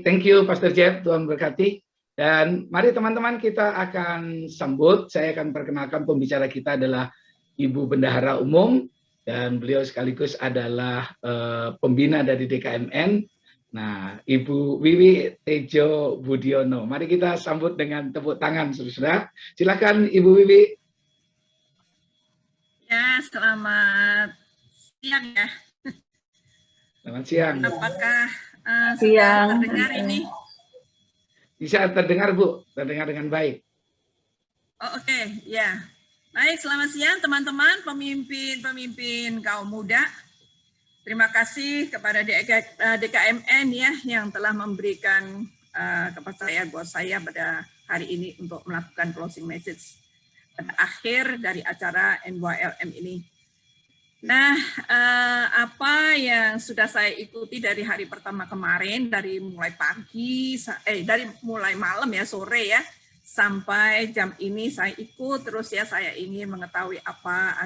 thank you Pastor Jeff, Tuhan berkati. Dan mari teman-teman kita akan sambut, saya akan perkenalkan pembicara kita adalah Ibu Bendahara Umum, dan beliau sekaligus adalah pembina dari DKMN. Nah, Ibu Wiwi Tejo Budiono. Mari kita sambut dengan tepuk tangan, saudara. Silakan Ibu Wiwi. Ya, selamat siang ya. Selamat siang. Apakah sudah terdengar ini? Bisa terdengar, Bu. Terdengar dengan baik. Oh, oke, ya. Baik, selamat siang teman-teman, pemimpin kaum muda. Terima kasih kepada DKMN ya yang telah memberikan kepercayaan buat saya pada hari ini untuk melakukan closing message pada akhir dari acara NYLM ini. Nah, apa yang sudah saya ikuti dari hari pertama kemarin, dari mulai pagi, dari mulai malam ya, sore ya, sampai jam ini saya ikut terus ya, saya ingin mengetahui apa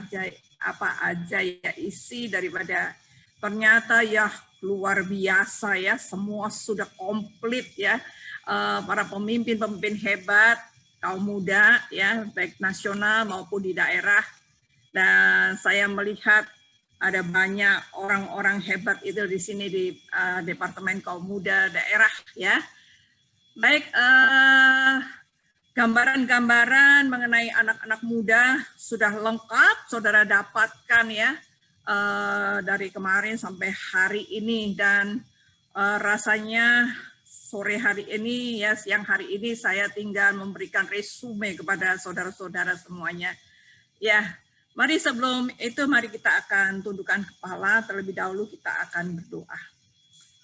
aja ya isi daripada, ternyata ya luar biasa ya, semua sudah komplit ya, para pemimpin hebat, kaum muda ya, baik nasional maupun di daerah. Dan saya melihat ada banyak orang-orang hebat itu di sini di Departemen Kaum Muda daerah ya. Baik, gambaran-gambaran mengenai anak-anak muda sudah lengkap saudara dapatkan ya dari kemarin sampai hari ini, dan rasanya sore hari ini ya, siang hari ini saya tinggal memberikan resume kepada saudara-saudara semuanya. Ya, mari sebelum itu mari kita akan tundukkan kepala terlebih dahulu, kita akan berdoa.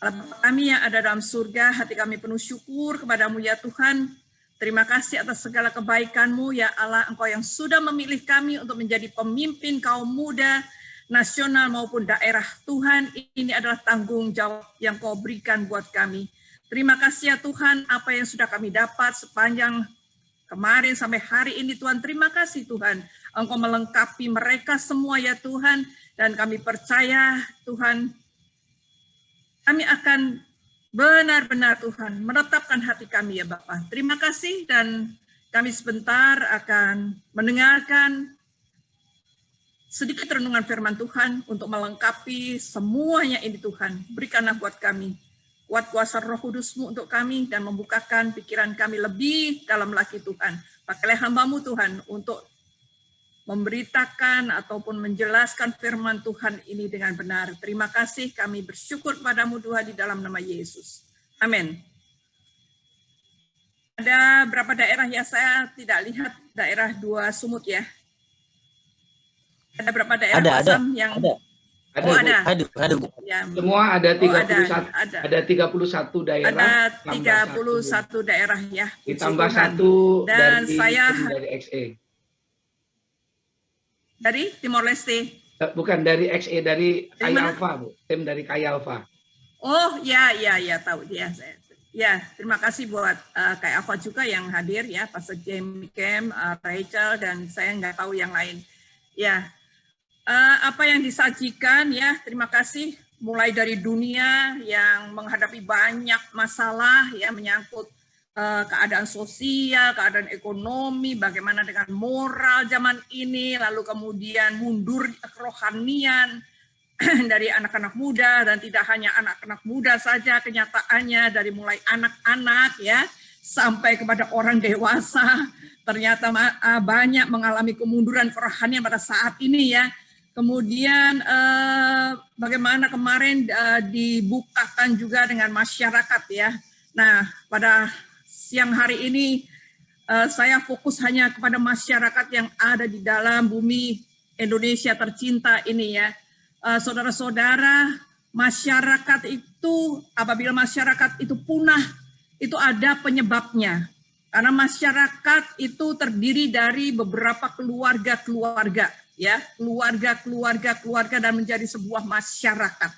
Bapa kami yang ada dalam surga, hati kami penuh syukur kepadamu ya Tuhan. Terima kasih atas segala kebaikan-Mu ya Allah, Engkau yang sudah memilih kami untuk menjadi pemimpin kaum muda nasional maupun daerah. Tuhan, ini adalah tanggung jawab yang Kau berikan buat kami. Terima kasih ya Tuhan, apa yang sudah kami dapat sepanjang kemarin sampai hari ini Tuhan. Terima kasih Tuhan, Engkau melengkapi mereka semua ya Tuhan, dan kami percaya Tuhan, kami akan benar-benar Tuhan menetapkan hati kami ya Bapa. Terima kasih, dan kami sebentar akan mendengarkan sedikit renungan firman Tuhan untuk melengkapi semuanya ini Tuhan. Berikanlah buat kami kuat kuasa Roh Kudus-Mu untuk kami dan membukakan pikiran kami lebih dalam lagi Tuhan. Pakailah hamba-Mu Tuhan untuk memberitakan ataupun menjelaskan firman Tuhan ini dengan benar. Terima kasih, kami bersyukur kepadamu Tuhan di dalam nama Yesus. Amin. Ada berapa daerah ya, saya tidak lihat daerah Dua Sumut ya. Ada berapa daerah yang ada. Ada. Ya. Semua ada 31, ada 31 daerah. Ada 31 daerah ya. Ditambah satu dan dari, saya dari XE. Dari Timor Leste. Bukan dari XE, dari Kaya Alpha, Bu. Tim dari Kaya Alpha. Oh, ya tahu ya. Ya, terima kasih buat Kaya Alpha juga yang hadir ya, Pastor James Kem, Rachel, dan saya nggak tahu yang lain. Ya. Apa yang disajikan ya, terima kasih, mulai dari dunia yang menghadapi banyak masalah ya, menyangkut keadaan sosial, keadaan ekonomi, bagaimana dengan moral zaman ini, lalu kemudian mundur kerohanian dari anak-anak muda, dan tidak hanya anak-anak muda saja, kenyataannya dari mulai anak-anak ya sampai kepada orang dewasa, ternyata banyak mengalami kemunduran kerohanian pada saat ini ya. Kemudian bagaimana kemarin dibukakan juga dengan masyarakat ya. Nah, pada siang hari ini saya fokus hanya kepada masyarakat yang ada di dalam bumi Indonesia tercinta ini ya. Saudara-saudara, masyarakat itu, apabila masyarakat itu punah, itu ada penyebabnya. Karena masyarakat itu terdiri dari beberapa keluarga-keluarga. Ya, keluarga dan menjadi sebuah masyarakat,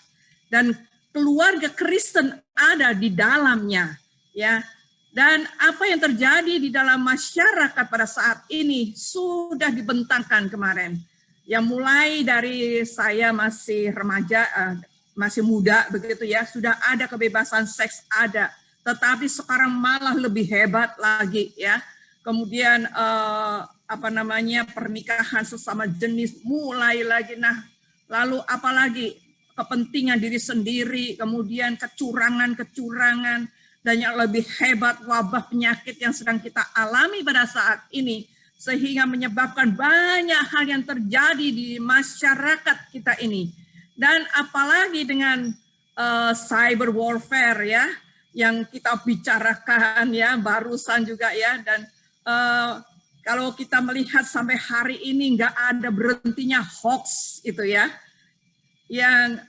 dan keluarga Kristen ada di dalamnya ya. Dan apa yang terjadi di dalam masyarakat pada saat ini sudah dibentangkan kemarin, yang mulai dari saya masih remaja, masih muda begitu ya, sudah ada kebebasan seks, ada tetapi sekarang malah lebih hebat lagi ya. Kemudian pernikahan sesama jenis mulai lagi. Nah, lalu apalagi kepentingan diri sendiri, kemudian kecurangan, dan yang lebih hebat wabah penyakit yang sedang kita alami pada saat ini, sehingga menyebabkan banyak hal yang terjadi di masyarakat kita ini. Dan apalagi dengan cyber warfare ya, yang kita bicarakan ya barusan juga ya, dan kalau kita melihat sampai hari ini nggak ada berhentinya hoax itu ya, yang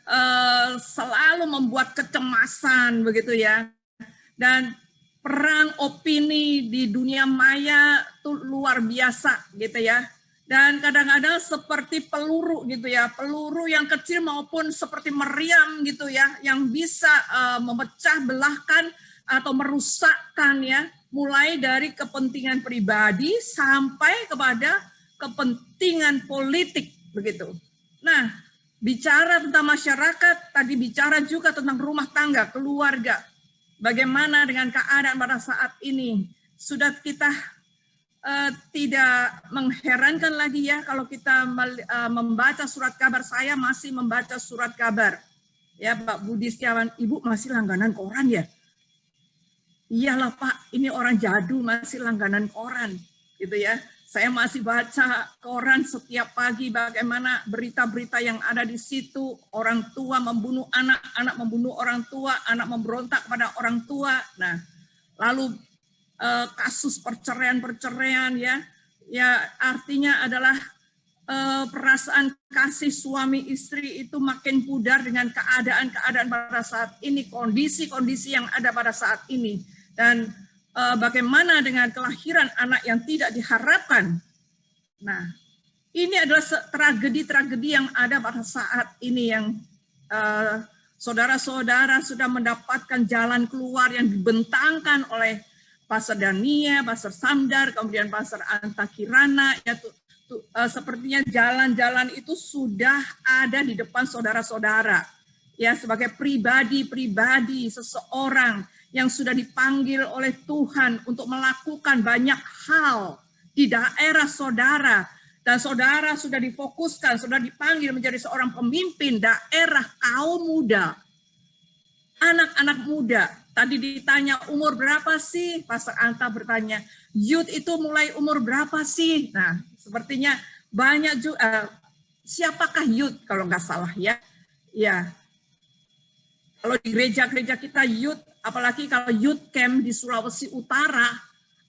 selalu membuat kecemasan begitu ya, dan perang opini di dunia maya itu luar biasa gitu ya, dan kadang-kadang seperti peluru gitu ya, peluru yang kecil maupun seperti meriam gitu ya, yang bisa memecah belahkan atau merusakkan ya, mulai dari kepentingan pribadi sampai kepada kepentingan politik begitu. Nah, bicara tentang masyarakat, tadi bicara juga tentang rumah tangga, keluarga. Bagaimana dengan keadaan pada saat ini? Sudah kita tidak mengherankan lagi ya kalau kita membaca surat kabar. Saya masih membaca surat kabar. Ya, Pak Budi Setiawan, Ibu masih langganan koran ya? Iyalah Pak, ini orang jadul masih langganan koran, gitu ya. Saya masih baca koran setiap pagi, bagaimana berita-berita yang ada di situ, orang tua membunuh anak, anak membunuh orang tua, anak memberontak pada orang tua. Nah, lalu kasus perceraian ya artinya adalah perasaan kasih suami istri itu makin pudar dengan keadaan-keadaan pada saat ini, kondisi-kondisi yang ada pada saat ini. Dan bagaimana dengan kelahiran anak yang tidak diharapkan. Nah, ini adalah tragedi-tragedi yang ada pada saat ini yang saudara-saudara sudah mendapatkan jalan keluar yang dibentangkan oleh Pastor Dania, Pastor Samdar, kemudian Pastor Anta Kirana. Ya, sepertinya jalan-jalan itu sudah ada di depan saudara-saudara. Ya, sebagai pribadi-pribadi seseorang yang sudah dipanggil oleh Tuhan untuk melakukan banyak hal di daerah saudara, dan saudara sudah difokuskan, sudah dipanggil menjadi seorang pemimpin daerah kaum muda, anak-anak muda. Tadi ditanya umur berapa sih? Pastor Anta bertanya, youth itu mulai umur berapa sih? Nah, sepertinya banyak juga. Siapakah youth kalau nggak salah ya? Ya, kalau di gereja-gereja kita youth, apalagi kalau youth camp di Sulawesi Utara,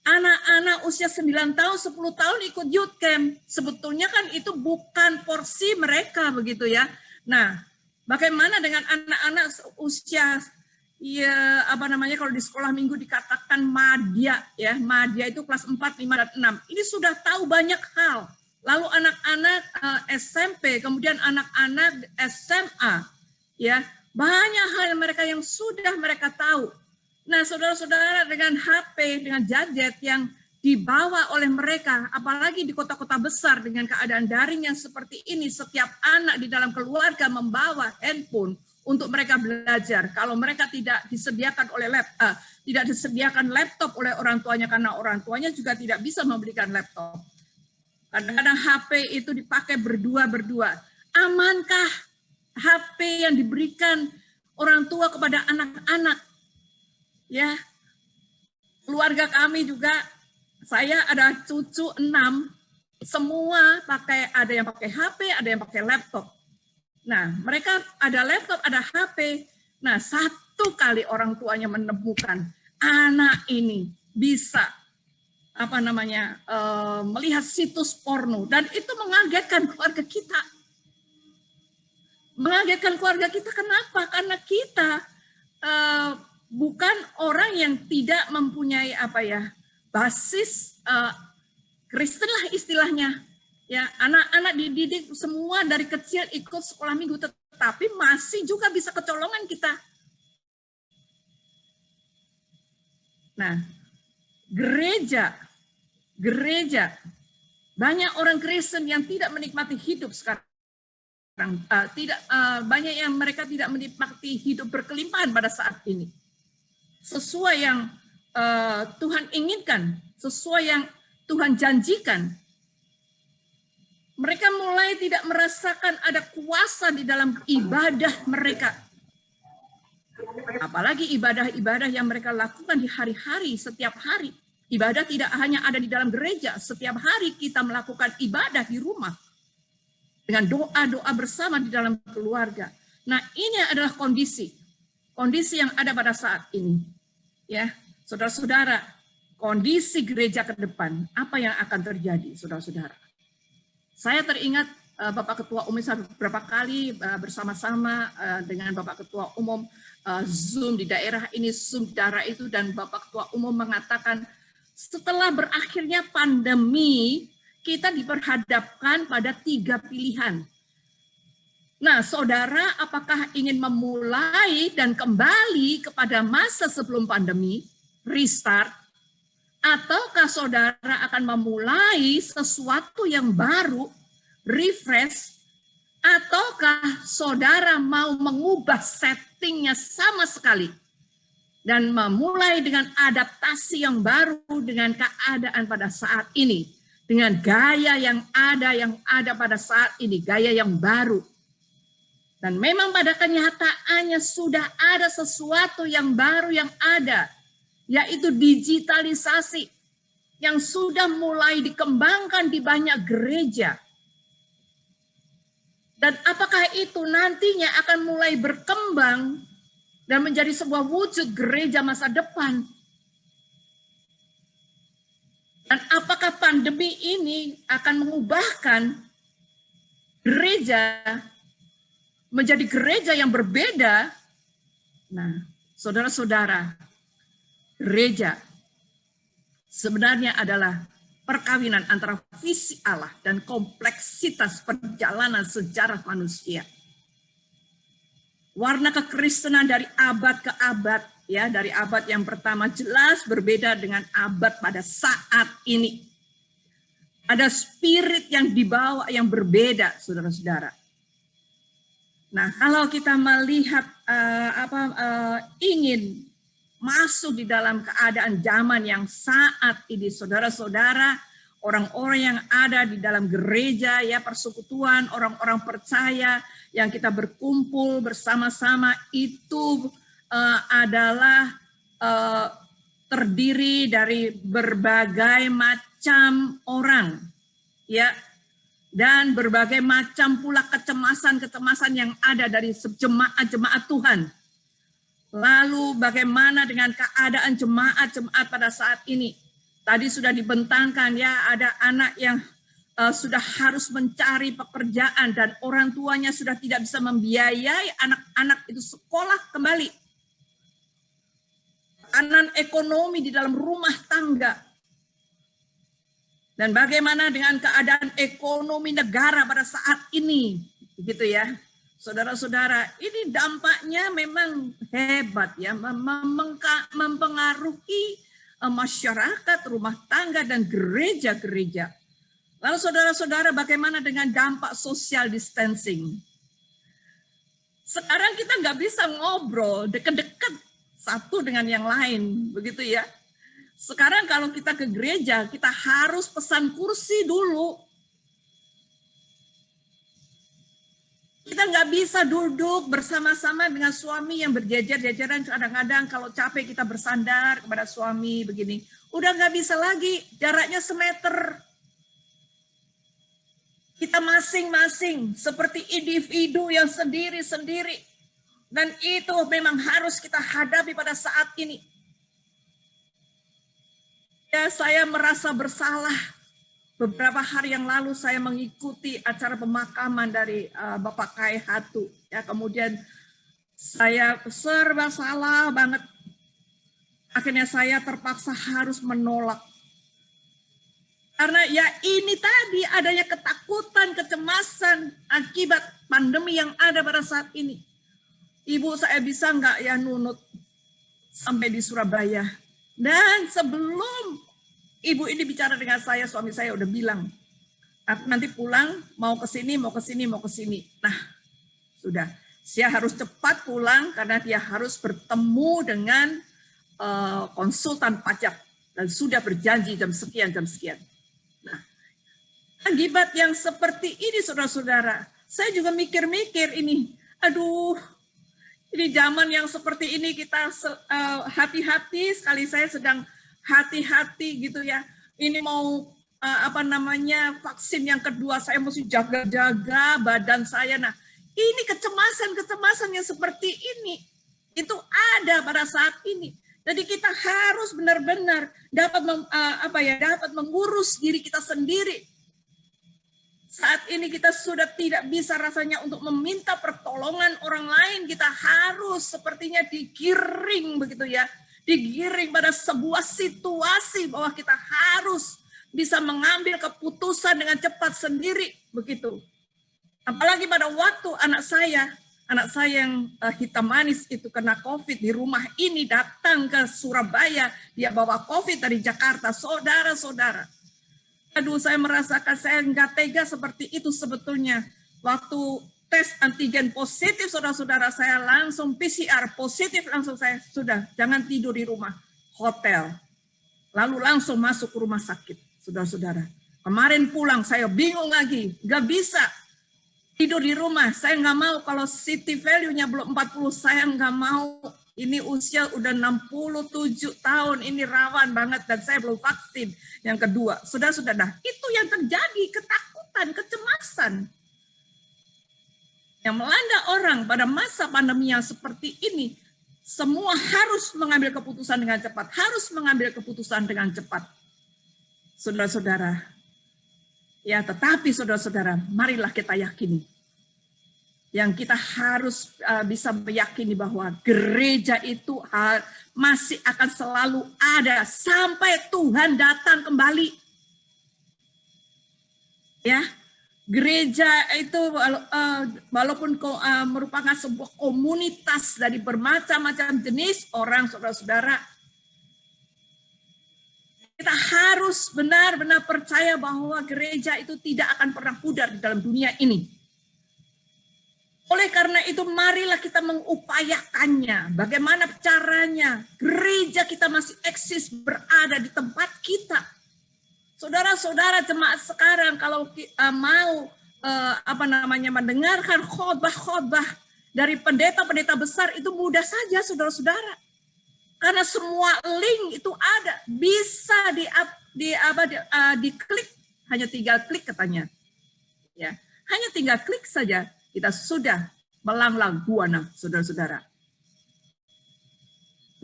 anak-anak usia 9 tahun, 10 tahun ikut youth camp. Sebetulnya kan itu bukan porsi mereka begitu ya. Nah, bagaimana dengan anak-anak usia kalau di sekolah minggu dikatakan madya ya. Madya itu kelas 4, 5 dan 6. Ini sudah tahu banyak hal. Lalu anak-anak SMP, kemudian anak-anak SMA ya. Banyak hal yang mereka tahu. Nah, saudara-saudara, dengan HP, dengan gadget yang dibawa oleh mereka, apalagi di kota-kota besar dengan keadaan daring yang seperti ini, setiap anak di dalam keluarga membawa handphone untuk mereka belajar. Kalau mereka tidak disediakan laptop oleh orang tuanya, karena orang tuanya juga tidak bisa membelikan laptop. Kadang-kadang HP itu dipakai berdua-berdua. Amankah HP yang diberikan orang tua kepada anak-anak? Ya, keluarga kami juga, saya ada cucu 6, semua ada yang pakai HP, ada yang pakai laptop. Nah, mereka ada laptop, ada HP. Nah, satu kali orang tuanya menemukan anak ini bisa melihat situs porno, dan itu mengagetkan keluarga kita. Mengagetkan keluarga kita, kenapa? Karena kita bukan orang yang tidak mempunyai basis Kristen lah istilahnya. Ya, anak-anak dididik semua dari kecil ikut sekolah minggu, tetapi masih juga bisa kecolongan kita. Nah, gereja, banyak orang Kristen yang tidak menikmati hidup sekarang. Banyak yang mereka tidak menikmati hidup berkelimpahan pada saat ini. sesuai yang Tuhan inginkan, sesuai yang Tuhan janjikan. Mereka mulai tidak merasakan ada kuasa di dalam ibadah mereka. Apalagi ibadah-ibadah yang mereka lakukan di hari-hari, setiap hari. Ibadah tidak hanya ada di dalam gereja, setiap hari kita melakukan ibadah di rumah. Dengan doa-doa bersama di dalam keluarga. Nah, ini adalah kondisi yang ada pada saat ini. Ya, saudara-saudara, kondisi gereja ke depan, apa yang akan terjadi, saudara-saudara? Saya teringat Bapak Ketua Umum beberapa kali bersama-sama dengan Bapak Ketua Umum Zoom di daerah ini, Zoom di daerah itu, dan Bapak Ketua Umum mengatakan setelah berakhirnya pandemi, kita diperhadapkan pada 3 pilihan. Nah, saudara, apakah ingin memulai dan kembali kepada masa sebelum pandemi, restart, ataukah saudara akan memulai sesuatu yang baru, refresh, ataukah saudara mau mengubah settingnya sama sekali dan memulai dengan adaptasi yang baru dengan keadaan pada saat ini, dengan gaya yang ada pada saat ini, gaya yang baru. Dan memang pada kenyataannya sudah ada sesuatu yang baru yang ada, yaitu digitalisasi yang sudah mulai dikembangkan di banyak gereja. Dan apakah itu nantinya akan mulai berkembang dan menjadi sebuah wujud gereja masa depan? Dan apakah pandemi ini akan mengubahkan gereja menjadi gereja yang berbeda? Nah, saudara-saudara, gereja sebenarnya adalah perkawinan antara visi Allah dan kompleksitas perjalanan sejarah manusia. Warna kekristenan dari abad ke abad, ya, dari abad yang pertama jelas berbeda dengan abad pada saat ini. Ada spirit yang dibawa yang berbeda, saudara-saudara. Nah, kalau kita melihat ingin masuk di dalam keadaan zaman yang saat ini, saudara-saudara, orang-orang yang ada di dalam gereja, ya, persekutuan, orang-orang percaya yang kita berkumpul bersama-sama itu adalah terdiri dari berbagai macam orang, ya, dan berbagai macam pula kecemasan-kecemasan yang ada dari jemaat-jemaat Tuhan. Lalu bagaimana dengan keadaan jemaat-jemaat pada saat ini? Tadi sudah dibentangkan, ya, ada anak yang sudah harus mencari pekerjaan dan orang tuanya sudah tidak bisa membiayai anak-anak itu sekolah kembali. Tekanan ekonomi di dalam rumah tangga. Dan bagaimana dengan keadaan ekonomi negara pada saat ini, gitu ya. Saudara-saudara, ini dampaknya memang hebat, ya, mempengaruhi masyarakat, rumah tangga, dan gereja-gereja. Lalu saudara-saudara, bagaimana dengan dampak social distancing? Sekarang kita nggak bisa ngobrol dekat-dekat satu dengan yang lain, begitu ya. Sekarang kalau kita ke gereja, kita harus pesan kursi dulu. Kita nggak bisa duduk bersama-sama dengan suami yang berjejer-jejeran. Kadang-kadang kalau capek kita bersandar kepada suami begini. Udah nggak bisa lagi, jaraknya semeter. Kita masing-masing seperti individu yang sendiri-sendiri. Dan itu memang harus kita hadapi pada saat ini. Ya, saya merasa bersalah. Beberapa hari yang lalu saya mengikuti acara pemakaman dari Bapak Kai Hatu. Ya, kemudian saya serba salah banget. Akhirnya saya terpaksa harus menolak. Karena ya ini tadi adanya ketakutan, kecemasan akibat pandemi yang ada pada saat ini. Ibu, saya bisa nggak ya nunut sampai di Surabaya? Dan sebelum ibu ini bicara dengan saya, suami saya udah bilang, aku nanti pulang mau ke sini, mau ke sini, mau ke sini. Nah, sudah. Saya harus cepat pulang karena dia harus bertemu dengan konsultan pajak dan sudah berjanji jam sekian, jam sekian. Nah, akibat yang seperti ini, saudara-saudara, saya juga mikir-mikir ini, aduh, ini zaman yang seperti ini kita hati-hati sekali, saya sedang hati-hati gitu ya. Ini mau vaksin yang kedua, saya mesti jaga-jaga badan saya. Nah, ini kecemasan-kecemasan yang seperti ini itu ada pada saat ini. Jadi kita harus benar-benar dapat mengurus diri kita sendiri. Saat ini kita sudah tidak bisa rasanya untuk meminta pertolongan orang lain. Kita harus sepertinya digiring begitu ya. Digiring pada sebuah situasi bahwa kita harus bisa mengambil keputusan dengan cepat sendiri begitu. Apalagi pada waktu anak saya yang hitam manis itu kena COVID di rumah ini, datang ke Surabaya, dia bawa COVID dari Jakarta, saudara-saudara. Aduh, saya merasakan saya nggak tega seperti itu sebetulnya. Waktu tes antigen positif, saudara-saudara, saya langsung PCR positif, langsung saya sudah jangan tidur di rumah, hotel. Lalu langsung masuk ke rumah sakit, saudara-saudara. Kemarin pulang, saya bingung lagi, nggak bisa tidur di rumah. Saya nggak mau kalau city value-nya belum 40, saya nggak mau. Ini usia udah 67 tahun, ini rawan banget dan saya belum vaksin yang kedua. Saudara-saudara, itu yang terjadi, ketakutan, kecemasan yang melanda orang pada masa pandemi yang seperti ini. Semua harus mengambil keputusan dengan cepat, harus mengambil keputusan dengan cepat. Saudara-saudara, ya tetapi saudara-saudara, marilah kita yakini. Yang kita harus bisa meyakini bahwa gereja itu masih akan selalu ada sampai Tuhan datang kembali. Ya, gereja itu walaupun merupakan sebuah komunitas dari bermacam-macam jenis orang, saudara-saudara, kita harus benar-benar percaya bahwa gereja itu tidak akan pernah pudar di dalam dunia ini. Oleh karena itu, marilah kita mengupayakannya. Bagaimana caranya? Gereja kita masih eksis berada di tempat kita. Saudara-saudara jemaat sekarang, kalau mau mendengarkan khotbah-khotbah dari pendeta-pendeta besar, itu mudah saja, saudara-saudara. Karena semua link itu ada, bisa diklik, hanya tinggal klik katanya. Ya, hanya tinggal klik saja. Kita sudah melanglang buana, saudara-saudara.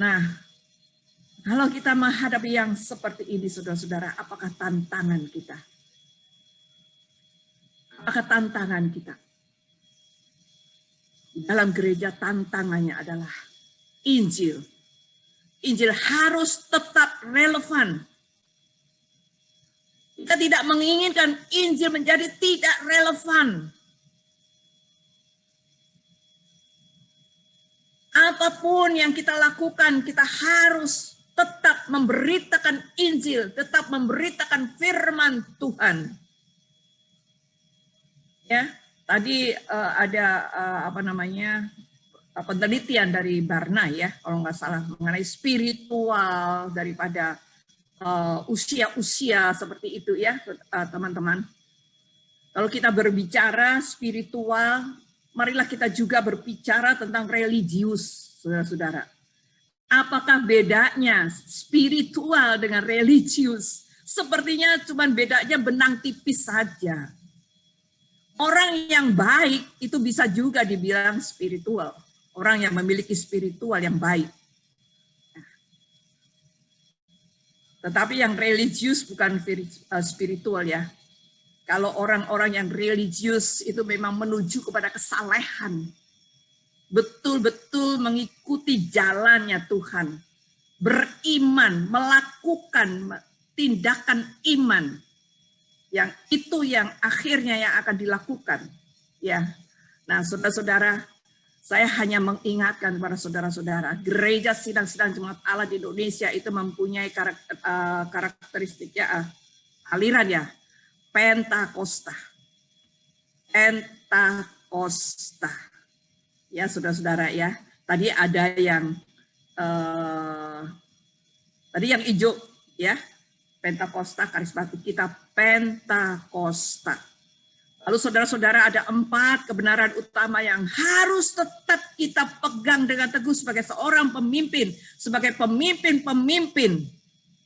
Nah, kalau kita menghadapi yang seperti ini, saudara-saudara, apakah tantangan kita? Apakah tantangan kita? Dalam gereja tantangannya adalah Injil. Injil harus tetap relevan. Kita tidak menginginkan Injil menjadi tidak relevan. Apapun yang kita lakukan, kita harus tetap memberitakan Injil, tetap memberitakan firman Tuhan. Ya, tadi ada penelitian dari Barna ya, kalau nggak salah, mengenai spiritual daripada usia-usia seperti itu ya, teman-teman. Kalau kita berbicara spiritual, marilah kita juga berbicara tentang religius, saudara-saudara. Apakah bedanya spiritual dengan religius? Sepertinya cuma bedanya benang tipis saja. Orang yang baik itu bisa juga dibilang spiritual. Orang yang memiliki spiritual yang baik. Tetapi yang religius bukan spiritual ya. Kalau orang-orang yang religius itu memang menuju kepada kesalehan. Betul-betul mengikuti jalannya Tuhan. Beriman, melakukan tindakan iman. Yang itu yang akhirnya yang akan dilakukan. Ya. Nah, saudara-saudara, saya hanya mengingatkan kepada saudara-saudara, gereja sidang-sidang jemaat Allah di Indonesia itu mempunyai karakteristik ya, aliran ya. Pentakosta. Ya, saudara-saudara ya. Tadi ada yang Tadi yang hijau ya, Pentakosta, karismatik kita Pentakosta. Lalu saudara-saudara, ada 4 kebenaran utama yang harus tetap kita pegang dengan teguh sebagai seorang pemimpin, sebagai pemimpin-pemimpin,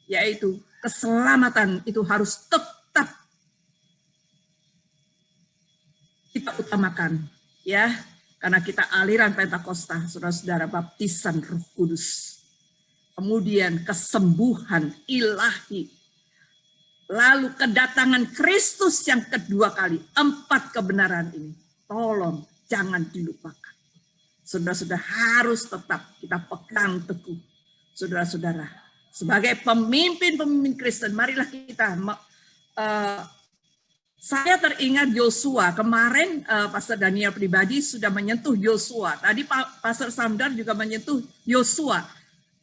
yaitu keselamatan itu harus tetap kita utamakan, ya, karena kita aliran Pentakosta, saudara-saudara, baptisan Roh Kudus, kemudian kesembuhan ilahi. Lalu kedatangan Kristus yang kedua kali. 4 kebenaran ini. Tolong jangan dilupakan. Saudara-saudara, harus tetap kita pegang teguh. Saudara-saudara, sebagai pemimpin-pemimpin Kristen, marilah kita. Saya teringat Yosua. Kemarin Pastor Daniel pribadi sudah menyentuh Yosua. Tadi Pastor Samdar juga menyentuh Yosua.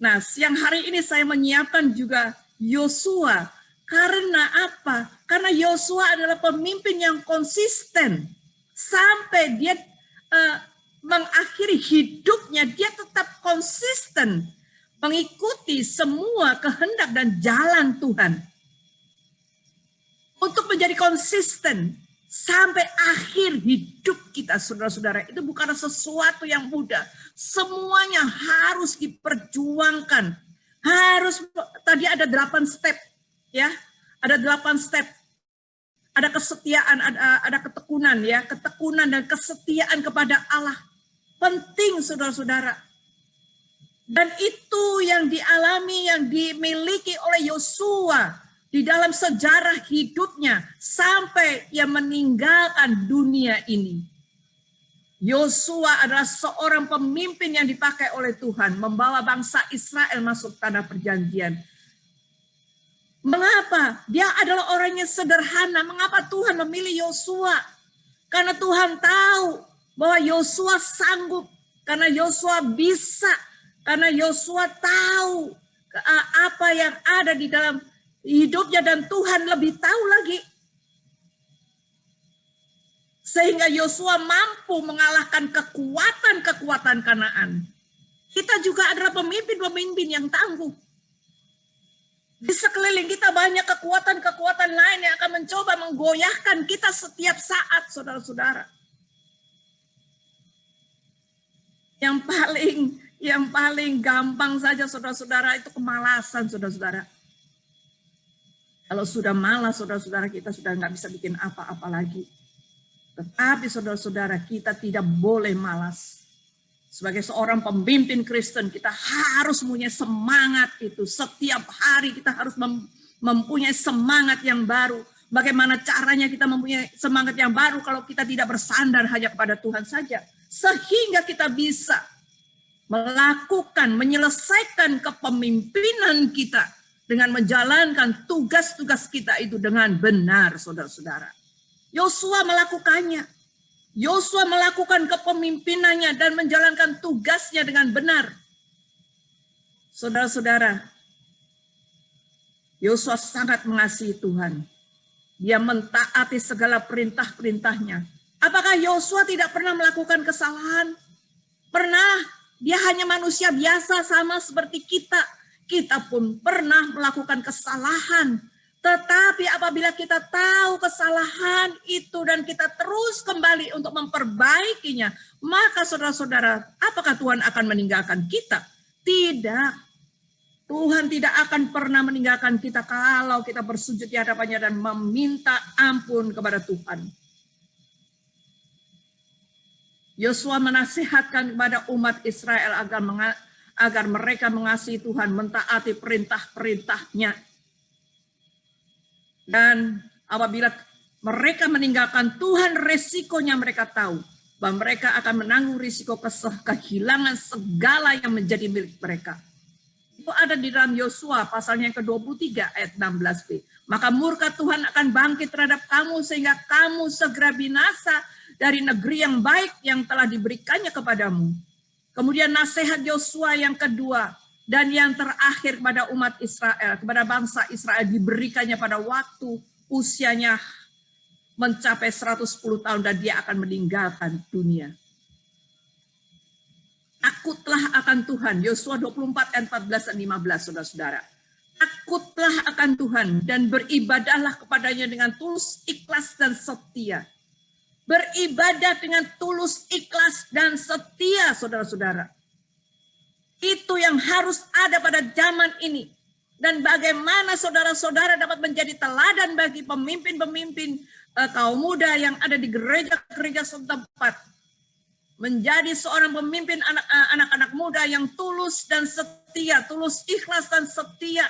Nah, siang hari ini saya menyiapkan juga Yosua. Karena apa? Karena Yosua adalah pemimpin yang konsisten. Sampai dia mengakhiri hidupnya, dia tetap konsisten mengikuti semua kehendak dan jalan Tuhan. Untuk menjadi konsisten sampai akhir hidup kita, saudara-saudara, itu bukan sesuatu yang mudah. Semuanya harus diperjuangkan. Tadi ada 8 step. Ya, ada 8 step. Ada kesetiaan, ada ketekunan, ya, ketekunan dan kesetiaan kepada Allah. Penting, saudara-saudara. Dan itu yang dialami, yang dimiliki oleh Yosua di dalam sejarah hidupnya sampai ia meninggalkan dunia ini. Yosua adalah seorang pemimpin yang dipakai oleh Tuhan membawa bangsa Israel masuk tanah perjanjian. Mengapa? Dia adalah orang yang sederhana. Mengapa Tuhan memilih Yosua? Karena Tuhan tahu bahwa Yosua sanggup. Karena Yosua bisa. Karena Yosua tahu apa yang ada di dalam hidupnya dan Tuhan lebih tahu lagi. Sehingga Yosua mampu mengalahkan kekuatan-kekuatan Kanaan. Kita juga adalah pemimpin-pemimpin yang tangguh. Di sekeliling kita banyak kekuatan-kekuatan lain yang akan mencoba menggoyahkan kita setiap saat, saudara-saudara. Yang paling gampang saja, saudara-saudara, itu kemalasan, saudara-saudara. Kalau sudah malas, saudara-saudara, kita sudah nggak bisa bikin apa-apa lagi. Tetapi, saudara-saudara, kita tidak boleh malas. Sebagai seorang pemimpin Kristen, kita harus mempunyai semangat itu. Setiap hari kita harus mempunyai semangat yang baru. Bagaimana caranya kita mempunyai semangat yang baru kalau kita tidak bersandar hanya kepada Tuhan saja. Sehingga kita bisa menyelesaikan kepemimpinan kita dengan menjalankan tugas-tugas kita itu dengan benar, saudara-saudara. Yosua melakukannya. Yosua melakukan kepemimpinannya dan menjalankan tugasnya dengan benar. Saudara-saudara, Yosua sangat mengasihi Tuhan. Dia mentaati segala perintah-perintahnya. Apakah Yosua tidak pernah melakukan kesalahan? Pernah. Dia hanya manusia biasa sama seperti kita. Kita pun pernah melakukan kesalahan. Tetapi apabila kita tahu kesalahan itu dan kita terus kembali untuk memperbaikinya, maka saudara-saudara, apakah Tuhan akan meninggalkan kita? Tidak. Tuhan tidak akan pernah meninggalkan kita kalau kita bersujud di hadapannya dan meminta ampun kepada Tuhan. Yosua menasihatkan kepada umat Israel agar mereka mengasihi Tuhan, mentaati perintah-perintahnya. Dan apabila mereka meninggalkan Tuhan, resikonya mereka tahu. Bahwa mereka akan menanggung risiko kehilangan segala yang menjadi milik mereka. Itu ada di dalam Yosua pasalnya yang ke-23 ayat 16b. Maka murka Tuhan akan bangkit terhadap kamu sehingga kamu segera binasa dari negeri yang baik yang telah diberikannya kepadamu. Kemudian nasihat Yosua yang kedua dan yang terakhir kepada umat Israel, kepada bangsa Israel diberikannya pada waktu usianya mencapai 110 tahun dan dia akan meninggalkan dunia. Takutlah akan Tuhan. Yosua 24 ayat 14 dan 15, saudara-saudara. Takutlah akan Tuhan dan beribadahlah kepadanya dengan tulus, ikhlas, dan setia. Beribadah dengan tulus, ikhlas, dan setia, saudara-saudara. Itu yang harus ada pada zaman ini. Dan bagaimana saudara-saudara dapat menjadi teladan bagi pemimpin-pemimpin kaum muda yang ada di gereja-gereja setempat. Menjadi seorang pemimpin anak-anak muda yang tulus dan setia, tulus, ikhlas, dan setia.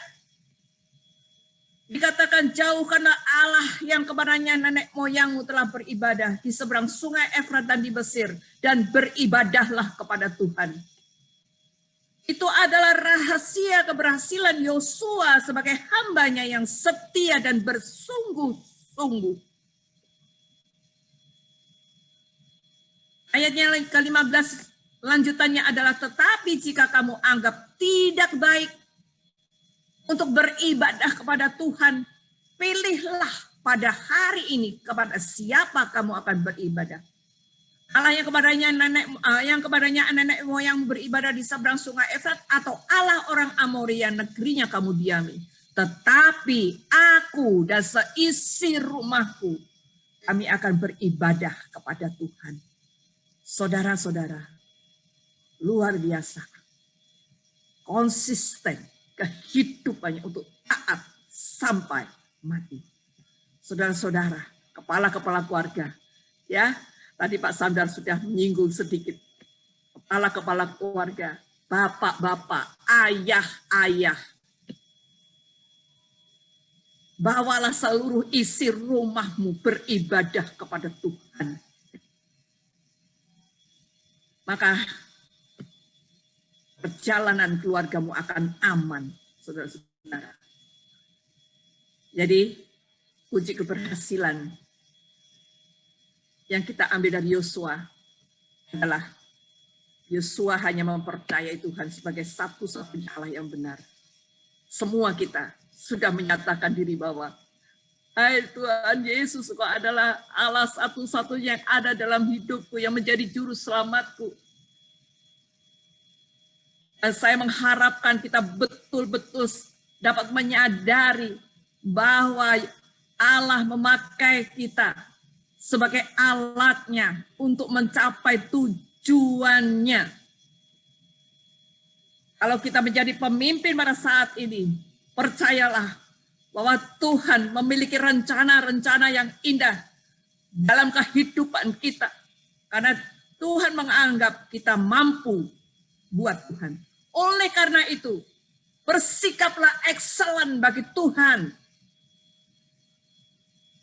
Dikatakan jauhkanlah Allah yang kepadanya nenek moyangmu telah beribadah di seberang sungai Efrat dan di Mesir, dan beribadahlah kepada Tuhan. Itu adalah rahasia keberhasilan Yosua sebagai hambanya yang setia dan bersungguh-sungguh. Ayatnya ke-15 lanjutannya adalah, tetapi jika kamu anggap tidak baik untuk beribadah kepada Tuhan, pilihlah pada hari ini kepada siapa kamu akan beribadah. Allah yang kepadanya nenek moyang beribadah di seberang sungai Efrat, atau Allah orang Amori yang negerinya kamu diami. Tetapi aku dan seisi rumahku, kami akan beribadah kepada Tuhan. Saudara-saudara, luar biasa. Konsisten kehidupannya untuk taat sampai mati. Saudara-saudara, kepala-kepala keluarga, ya. Tadi Pak Sandar sudah menyinggung sedikit. Kepala-kepala keluarga, bapak-bapak, ayah-ayah. Bawalah seluruh isi rumahmu beribadah kepada Tuhan. Maka perjalanan keluargamu akan aman, saudara-saudara. Jadi, kunci keberhasilan yang kita ambil dari Yosua adalah Yosua hanya mempercayai Tuhan sebagai satu-satunya Allah yang benar. Semua kita sudah menyatakan diri bahwa hai Tuhan Yesus, Engkau adalah Allah satu-satunya yang ada dalam hidupku, yang menjadi juru selamatku. Dan saya mengharapkan kita betul-betul dapat menyadari bahwa Allah memakai kita sebagai alatnya untuk mencapai tujuannya. Kalau kita menjadi pemimpin pada saat ini, percayalah bahwa Tuhan memiliki rencana-rencana yang indah dalam kehidupan kita. Karena Tuhan menganggap kita mampu buat Tuhan. Oleh karena itu, bersikaplah excellent bagi Tuhan.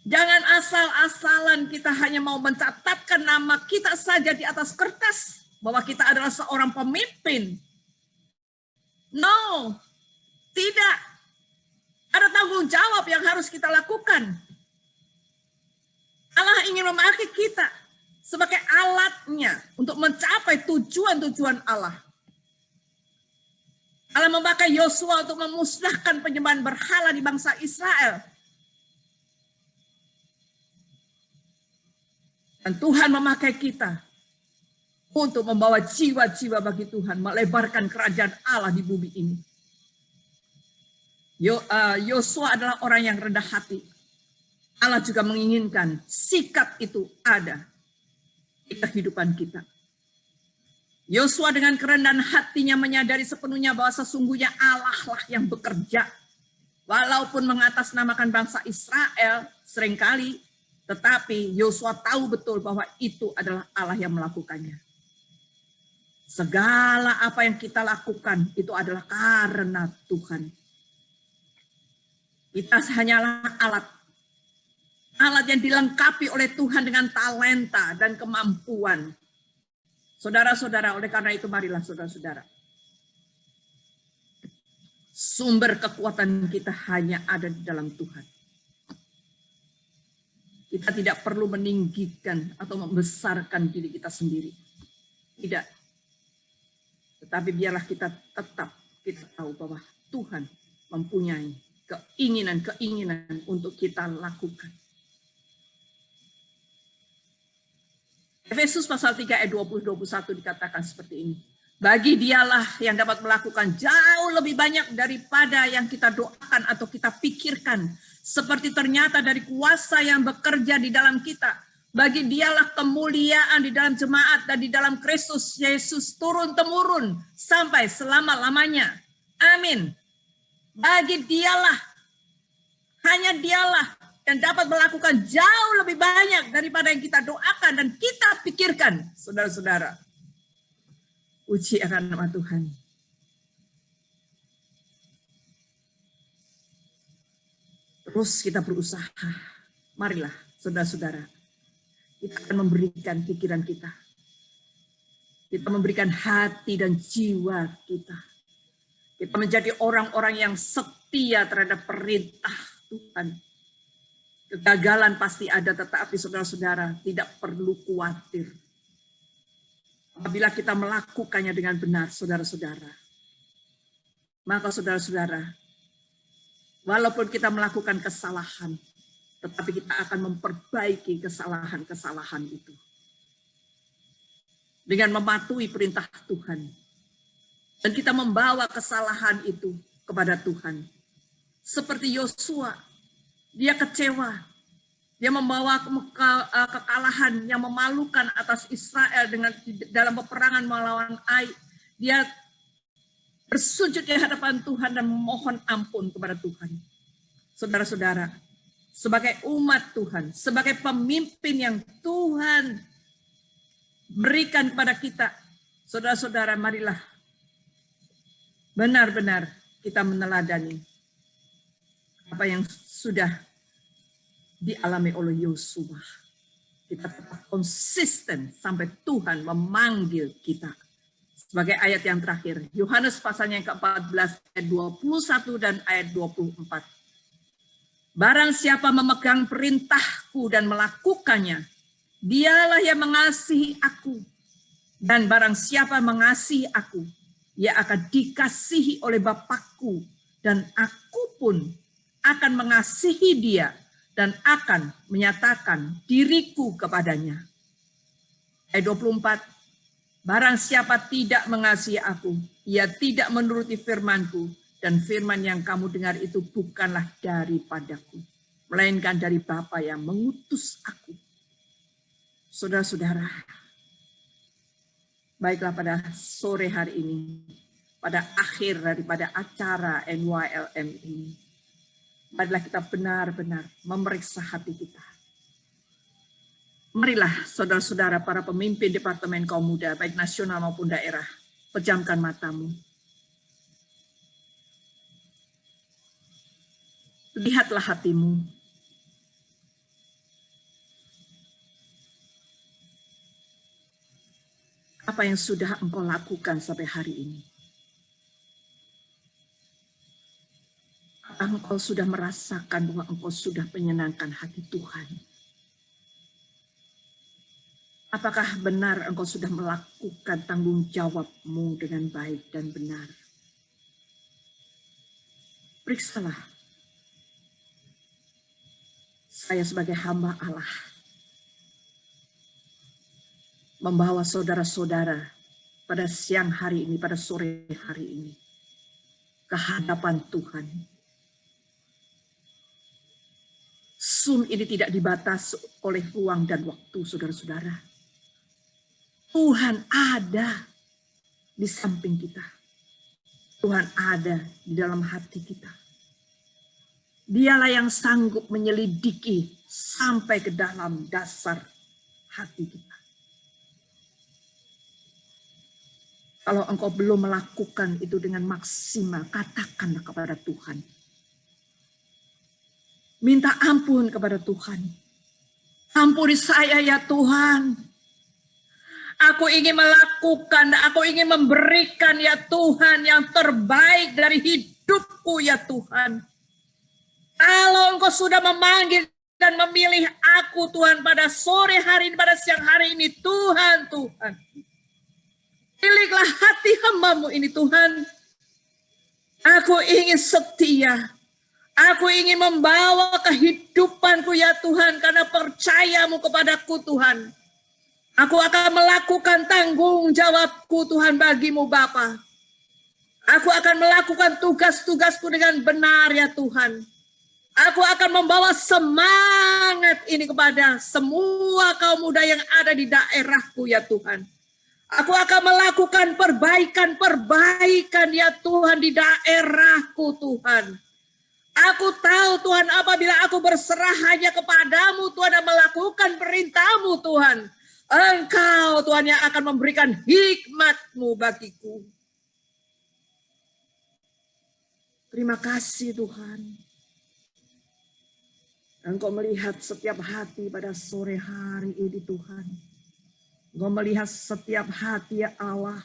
Jangan asal-asalan kita hanya mau mencatatkan nama kita saja di atas kertas bahwa kita adalah seorang pemimpin. No, tidak. Ada tanggung jawab yang harus kita lakukan. Allah ingin memakai kita sebagai alatnya untuk mencapai tujuan-tujuan Allah. Allah memakai Yosua untuk memusnahkan penyembahan berhala di bangsa Israel. Dan Tuhan memakai kita untuk membawa jiwa-jiwa bagi Tuhan, melebarkan kerajaan Allah di bumi ini. Yosua adalah orang yang rendah hati. Allah juga menginginkan sikap itu ada di kehidupan kita. Yosua dengan kerendahan hatinya menyadari sepenuhnya bahwa sesungguhnya Allah lah yang bekerja. Walaupun mengatasnamakan bangsa Israel seringkali, tetapi Yosua tahu betul bahwa itu adalah Allah yang melakukannya. Segala apa yang kita lakukan itu adalah karena Tuhan. Kita hanyalah alat. Alat yang dilengkapi oleh Tuhan dengan talenta dan kemampuan. Saudara-saudara, oleh karena itu marilah saudara-saudara. Sumber kekuatan kita hanya ada di dalam Tuhan. Kita tidak perlu meninggikan atau membesarkan diri kita sendiri. Tidak. Tetapi biarlah kita tahu bahwa Tuhan mempunyai keinginan-keinginan untuk kita lakukan. Efesus pasal 3 ayat 20-21 dikatakan seperti ini. Bagi Dialah yang dapat melakukan jauh lebih banyak daripada yang kita doakan atau kita pikirkan. Seperti ternyata dari kuasa yang bekerja di dalam kita. Bagi Dialah kemuliaan di dalam jemaat dan di dalam Kristus Yesus turun-temurun sampai selama-lamanya. Amin. Bagi Dialah, hanya Dialah yang dapat melakukan jauh lebih banyak daripada yang kita doakan dan kita pikirkan, saudara-saudara. Puji akan nama Tuhan. Terus kita berusaha. Marilah, saudara-saudara. Kita akan memberikan pikiran kita. Kita memberikan hati dan jiwa kita. Kita menjadi orang-orang yang setia terhadap perintah Tuhan. Kegagalan pasti ada, tetapi saudara-saudara tidak perlu khawatir. Apabila kita melakukannya dengan benar, saudara-saudara. Maka saudara-saudara, walaupun kita melakukan kesalahan, tetapi kita akan memperbaiki kesalahan-kesalahan itu. Dengan mematuhi perintah Tuhan. Dan kita membawa kesalahan itu kepada Tuhan. Seperti Yosua, dia kecewa. Dia membawa kekalahan yang memalukan atas Israel dalam peperangan melawan Ai. Dia bersujud di hadapan Tuhan dan memohon ampun kepada Tuhan. Saudara-saudara, sebagai umat Tuhan, sebagai pemimpin yang Tuhan berikan kepada kita, saudara-saudara, marilah benar-benar kita meneladani apa yang sudah dialami oleh Yosua. Kita tetap konsisten sampai Tuhan memanggil kita. Sebagai ayat yang terakhir, Yohanes pasalnya yang ke-14 ayat 21 dan ayat 24. Barang siapa memegang perintahku dan melakukannya, dialah yang mengasihi aku. Dan barang siapa mengasihi aku, ia akan dikasihi oleh Bapakku, dan aku pun akan mengasihi dia dan akan menyatakan diriku kepadanya. Ayat 24, barang siapa tidak mengasihi aku, ia tidak menuruti firmanku, dan firman yang kamu dengar itu bukanlah daripadaku, melainkan dari Bapa yang mengutus aku. Saudara-saudara, baiklah pada sore hari ini, pada akhir daripada acara NYLM ini, marilah kita benar-benar memeriksa hati kita. Marilah saudara-saudara para pemimpin Departemen Kaum Muda, baik nasional maupun daerah, pejamkan matamu. Lihatlah hatimu. Apa yang sudah engkau lakukan sampai hari ini? Engkau sudah merasakan bahwa engkau sudah menyenangkan hati Tuhan? Apakah benar engkau sudah melakukan tanggung jawabmu dengan baik dan benar? Periksalah. Saya sebagai hamba Allah membawa saudara-saudara pada siang hari ini, pada sore hari ini, ke hadapan Tuhan. Zoom ini tidak dibatasi oleh ruang dan waktu, saudara-saudara. Tuhan ada di samping kita. Tuhan ada di dalam hati kita. Dialah yang sanggup menyelidiki sampai ke dalam dasar hati kita. Kalau engkau belum melakukan itu dengan maksimal, katakanlah kepada Tuhan. Minta ampun kepada Tuhan. Ampuni saya ya Tuhan. Aku ingin melakukan, aku ingin memberikan ya Tuhan yang terbaik dari hidupku ya Tuhan. Kalau engkau sudah memanggil dan memilih aku Tuhan pada sore hari ini, pada siang hari ini, Tuhan, Tuhan. Pilihlah hati hamba-Mu ini Tuhan. Aku ingin setia. Aku ingin membawa kehidupanku ya Tuhan, karena percayamu kepadaku Tuhan. Aku akan melakukan tanggung jawabku Tuhan bagimu Bapa. Aku akan melakukan tugas-tugasku dengan benar ya Tuhan. Aku akan membawa semangat ini kepada semua kaum muda yang ada di daerahku ya Tuhan. Aku akan melakukan perbaikan-perbaikan ya Tuhan di daerahku Tuhan. Aku tahu Tuhan apabila aku berserah hanya kepadamu Tuhan dan melakukan perintahmu Tuhan. Engkau Tuhan yang akan memberikan hikmat-Mu bagiku. Terima kasih Tuhan. Engkau melihat setiap hati pada sore hari ini Tuhan. Engkau melihat setiap hati ya Allah.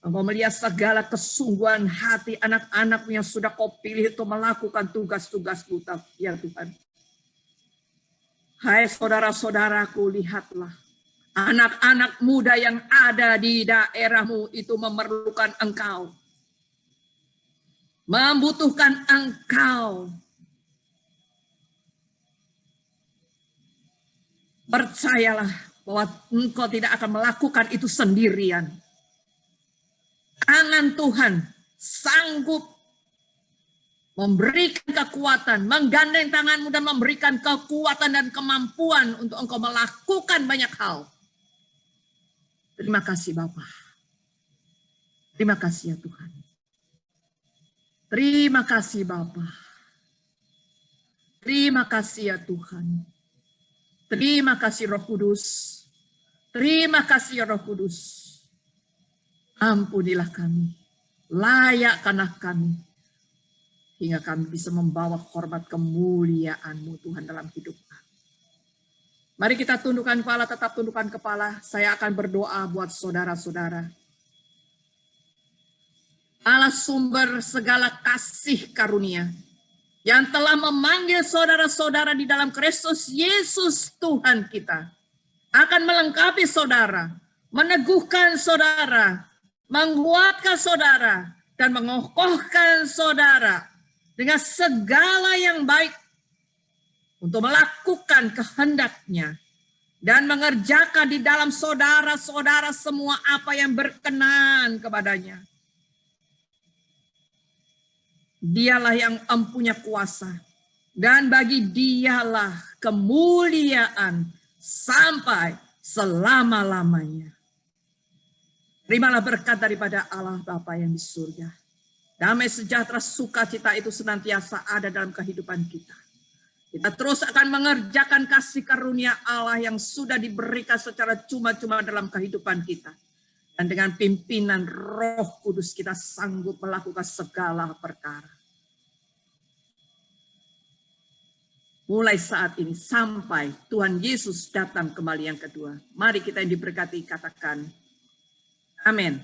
Engkau melihat segala kesungguhan hati anak-anak yang sudah Kau pilih untuk melakukan tugas-tugas-Mu ya Tuhan. Hai saudara-saudaraku, lihatlah. Anak-anak muda yang ada di daerahmu itu memerlukan Engkau. Membutuhkan Engkau. Percayalah bahwa Engkau tidak akan melakukan itu sendirian. Tangan Tuhan sanggup memberikan kekuatan, menggandeng tanganmu dan memberikan kekuatan dan kemampuan untuk Engkau melakukan banyak hal. Terima kasih Bapa. Terima kasih ya Tuhan. Terima kasih Bapa. Terima kasih ya Tuhan. Terima kasih Roh Kudus. Terima kasih ya Roh Kudus. Ampunilah kami. Layakkanlah kami. Hingga kami bisa membawa hormat kemuliaan-Mu Tuhan dalam hidup kami. Mari kita tundukkan kepala, tetap tundukkan kepala. Saya akan berdoa buat saudara-saudara. Allah sumber segala kasih karunia yang telah memanggil saudara-saudara di dalam Kristus Yesus Tuhan kita, akan melengkapi saudara, meneguhkan saudara, menguatkan saudara, dan mengokohkan saudara dengan segala yang baik untuk melakukan kehendak-Nya dan mengerjakan di dalam saudara-saudara semua apa yang berkenan kepadanya. Dialah yang empunya kuasa, dan bagi Dialah kemuliaan sampai selama-lamanya. Terimalah berkat daripada Allah Bapa yang di surga. Damai sejahtera sukacita itu senantiasa ada dalam kehidupan kita. Kita terus akan mengerjakan kasih karunia Allah yang sudah diberikan secara cuma-cuma dalam kehidupan kita. Dan dengan pimpinan Roh Kudus kita sanggup melakukan segala perkara. Mulai saat ini sampai Tuhan Yesus datang kembali yang kedua. Mari kita yang diberkati katakan amin.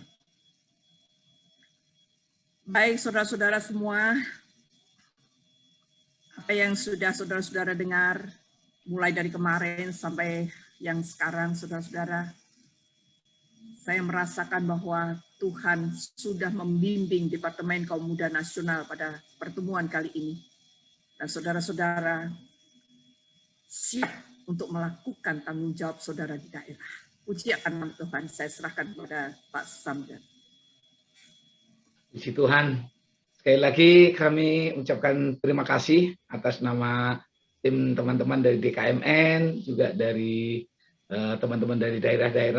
Baik saudara-saudara semua, apa yang sudah saudara-saudara dengar mulai dari kemarin sampai yang sekarang saudara-saudara, saya merasakan bahwa Tuhan sudah membimbing Departemen Kaum Muda Nasional pada pertemuan kali ini. Dan saudara-saudara siap untuk melakukan tanggung jawab saudara di daerah. Puji akan nama Tuhan, saya serahkan kepada Pak Samdan. Puji Tuhan. Sekali lagi kami ucapkan terima kasih atas nama tim teman-teman dari DKMN, juga dari teman-teman dari daerah-daerah.